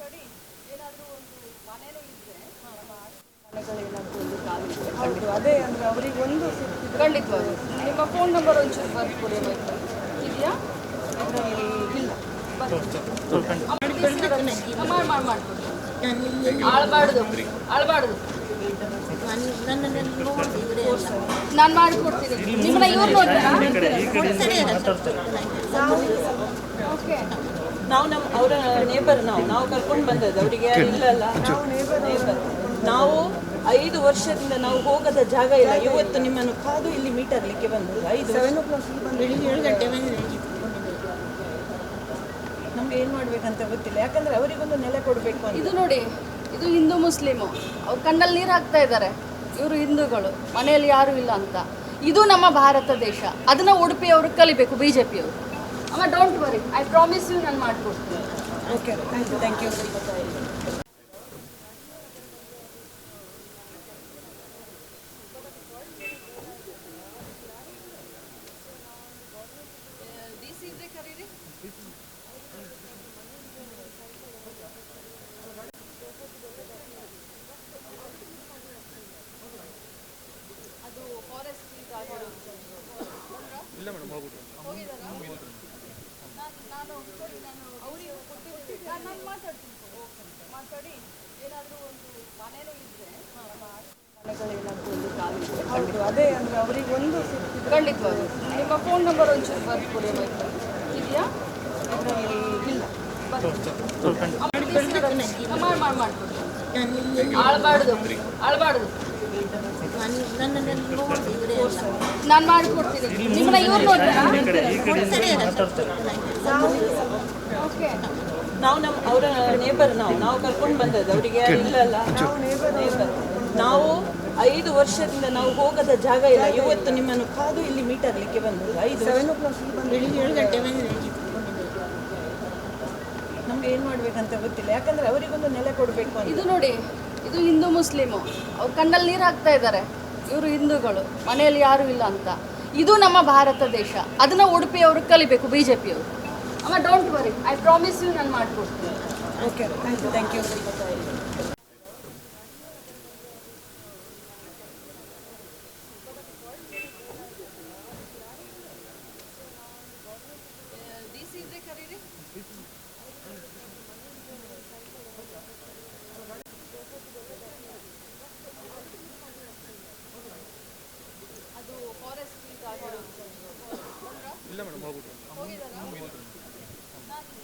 ಮಾತಾಡಿ ಏನಾದರೂ ಒಂದು ಮನೇನೂ ಇದ್ದರೆ ಮನೆಗಳೇನಾದರೂ ಒಂದು ಕಾಲಿದೆ ಹೌದು ಅದೇ ಅಂದರೆ ಅವರಿಗೆ ಒಂದು ಖಂಡಿತವಾಗಿ ನಿಮ್ಮ ಫೋನ್ ನಂಬರ್ ಒಂಚೂರು ಬರ್ದು ಕೊಡಿ ಇದೆಯಾ ಅದರಲ್ಲಿ ಇಲ್ಲ ಮಾಡ್ಕೊಡ್ತೀನಿ ಆಳ್ಬಾರ್ದು ನಾನು ಮಾಡಿಕೊಡ್ತೀನಿ ನಿಮ್ಮನ್ನ ಇವ್ರು ನೋಡ್ತಾರಾ ಓಕೆ ನಾವು ಅವರ ನೇಬರ್ ನಾವು ಕರ್ಕೊಂಡು ಬಂದದ್ದು ಅವರಿಗೆ ಇಲ್ಲಲ್ಲ ನೇಬರ್ ನಾವು 5 ವರ್ಷದಿಂದ ನಾವು ಹೋಗದ ಜಾಗ ಇಲ್ಲ ಇವತ್ತು ನಿಮ್ಮನ್ನು ಕಾದು ಇಲ್ಲಿ ಮೀಟ್ ಆಗಲಿಕ್ಕೆ ಬಂದದ್ದು 7 ಗಂಟೆ ನಮ್ಗೆ ಏನು ಮಾಡ್ಬೇಕಂತ ಗೊತ್ತಿಲ್ಲ ಯಾಕಂದ್ರೆ ಅವರಿಗೊಂದು ನೆಲೆ ಕೊಡಬೇಕು ಅಂತ ಇದು ನೋಡಿ ಇದು ಹಿಂದೂ ಮುಸ್ಲಿಮು ಅವ್ರು ಕಣ್ಣಲ್ಲಿ ನೀರು ಹಾಕ್ತಾ ಇದ್ದಾರೆ ಇವರು ಹಿಂದೂಗಳು ಮನೆಯಲ್ಲಿ ಯಾರೂ ಇಲ್ಲ ಅಂತ ಇದು ನಮ್ಮ ಭಾರತ ದೇಶ ಅದನ್ನ ಉಡುಪಿಯವರು ಕಲಿಬೇಕು ಬಿಜೆಪಿಯವರು ಅಮ್ಮ don't worry I promise you ನಾನು ಮಾಡಿಕೊಡ್ತೀನಿ ಓಕೆ ಥ್ಯಾಂಕ್ ಯು ಅದು ಫಾರೆಸ್ಟ್ ಇಲ್ಲ ಮೇಡಮ್ ಹೋಗ್ಬಿಟ್ಟು ನಾನು ಅವರಿಗೆ ನಾನು ಮಾತಾಡಿ ಏನಾದರೂ ಒಂದು ಮನೇನೂ ಇದ್ದರೆ ಮನೆಗಳೇನಾದರೂ ಒಂದು ಕಾಲಿದೆ ಹೌದು ಅದೇ ಅಂದರೆ ಅವರಿಗೆ ಒಂದು ಖಂಡಿತವಾಗಿ ನಿಮ್ಮ ಫೋನ್ ನಂಬರ್ ಒಂಚೂರು ಬರ್ದು ಕೊಡಿ ಇದೆಯಾ ಅದರಲ್ಲಿ ಇಲ್ಲ ಮಾಡ್ಕೊಡ್ತೀನಿ ಆಳ್ಬಾರ್ದು ನಾನು ಮಾಡಿಕೊಡ್ತೀನಿ ನಿಮ್ಮನ್ನ ಇವ್ರು ನೋಡ್ತಾರಾ ಓಕೆ ನಾವು ಅವರ ನೇಬರ್ ನಾವು ಕರ್ಕೊಂಡು ಬಂದದ್ದು ಅವರಿಗೆ ಇಲ್ಲಲ್ಲ ನೇಬರ್ ನಾವು 5 ವರ್ಷದಿಂದ ನಾವು ಹೋಗದ ಜಾಗ ಇಲ್ಲ ಇವತ್ತು ನಿಮ್ಮನ್ನು ಕಾದು ಇಲ್ಲಿ ಮೀಟ್ ಆಗಲಿಕ್ಕೆ ಬಂದದ್ದು 7 ಗಂಟೆ ನಮ್ಗೆ ಏನು ಮಾಡ್ಬೇಕಂತ ಗೊತ್ತಿಲ್ಲ ಯಾಕಂದ್ರೆ ಅವರಿಗೊಂದು ನೆಲೆ ಕೊಡಬೇಕು ಅಂತ ಇದು ನೋಡಿ ಇದು ಹಿಂದೂ ಮುಸ್ಲಿಮು ಅವ್ರು ಕಣ್ಣಲ್ಲಿ ನೀರು ಹಾಕ್ತಾ ಇದ್ದಾರೆ ಇವರು ಹಿಂದೂಗಳು ಮನೆಯಲ್ಲಿ ಯಾರೂ ಇಲ್ಲ ಅಂತ ಇದು ನಮ್ಮ ಭಾರತ ದೇಶ ಅದನ್ನ ಉಡುಪಿಯವರು ಕಲಿಬೇಕು ಬಿಜೆಪಿಯವರು ಅಮ್ಮ don't worry I promise you ನಾನು ಮಾಡಿಕೊಡ್ತೀನಿ ಓಕೆ ಥ್ಯಾಂಕ್ ಯು ಅದು ಫಾರೆಸ್ಟ್ ಇಲ್ಲ ಮೇಡಮ್ ಹೋಗ್ಬಿಟ್ಟು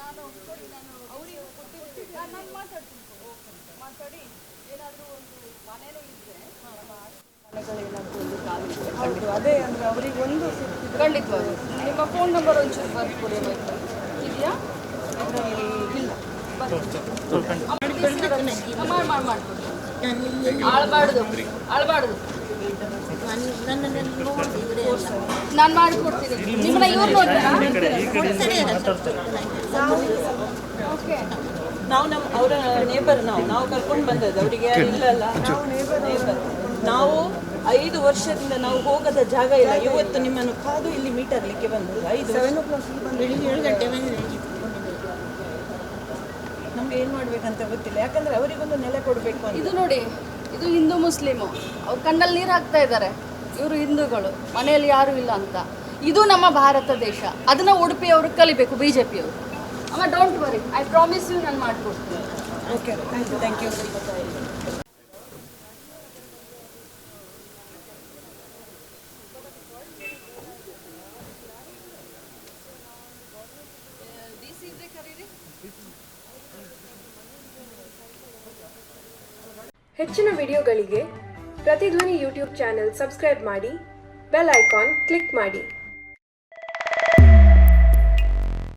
ನಾನು ಅವರಿಗೆ ನಾನು ಮಾತಾಡಿ ಏನಾದರೂ ಒಂದು ಮನೇನೂ ಇದ್ದರೆ ಮನೆಗಳೇನಾದರೂ ಒಂದು ಕಾಲಿದೆ ಹೌದು ಅದೇ ಅಂದರೆ ಅವರಿಗೆ ಒಂದು ಖಂಡಿತವಾಗಿ ನಿಮ್ಮ ಫೋನ್ ನಂಬರ್ ಒಂಚೂರು ಬರ್ದು ಕೊಡಿ ಇದೆಯಾ ಅದರಲ್ಲಿ ಇಲ್ಲ ಮಾಡ್ಕೊಡ್ತೀನಿ ಆಳ್ಬಾರ್ದು ನಾನು ಮಾಡಿಕೊಡ್ತೀನಿ ನಿಮ್ಮನ್ನ ಇವ್ರು ನೋಡ್ತಾರಾ ಓಕೆ ನಾವು ಅವರ ನೇಬರ್ ನಾವು ಕರ್ಕೊಂಡು ಬಂದದ್ದು ಅವರಿಗೆ ಇಲ್ಲಲ್ಲ ನೇಬರ್ ನಾವು 5 ವರ್ಷದಿಂದ ನಾವು ಹೋಗದ ಜಾಗ ಇಲ್ಲ ಇವತ್ತು ನಿಮ್ಮನ್ನು ಕಾದು ಇಲ್ಲಿ ಮೀಟ್ ಆಗಲಿಕ್ಕೆ ಬಂದದ್ದು 7 ಗಂಟೆ ನಮ್ಗೆ ಏನು ಮಾಡ್ಬೇಕಂತ ಗೊತ್ತಿಲ್ಲ ಯಾಕಂದ್ರೆ ಅವರಿಗೊಂದು ನೆಲೆ ಕೊಡಬೇಕು ಅಂತ ಇದು ನೋಡಿ ಇದು ಹಿಂದೂ ಮುಸ್ಲಿಮು ಅವ್ರು ಕಣ್ಣಲ್ಲಿ ನೀರು ಹಾಕ್ತಾ ಇದ್ದಾರೆ ಇವರು ಹಿಂದೂಗಳು ಮನೆಯಲ್ಲಿ ಯಾರೂ ಇಲ್ಲ ಅಂತ ಇದು ನಮ್ಮ ಭಾರತ ದೇಶ ಅದನ್ನ ಉಡುಪಿಯವರು ಕಲಿಬೇಕು ಬಿಜೆಪಿಯವರು ಅಮ್ಮ don't worry I promise you ನಾನು ಮಾಡಿಕೊಡ್ತೀನಿ ಓಕೆ ಥ್ಯಾಂಕ್ ಯು ಹೆಚ್ಚಿನ ವಿಡಿಯೋಗಳಿಗೆ ಪ್ರತಿಧ್ವನಿ ಯೂಟ್ಯೂಬ್ ಚಾನೆಲ್ ಸಬ್ಸ್ಕ್ರೈಬ್ ಮಾಡಿ ಬೆಲ್ ಐಕಾನ್ ಕ್ಲಿಕ್ ಮಾಡಿ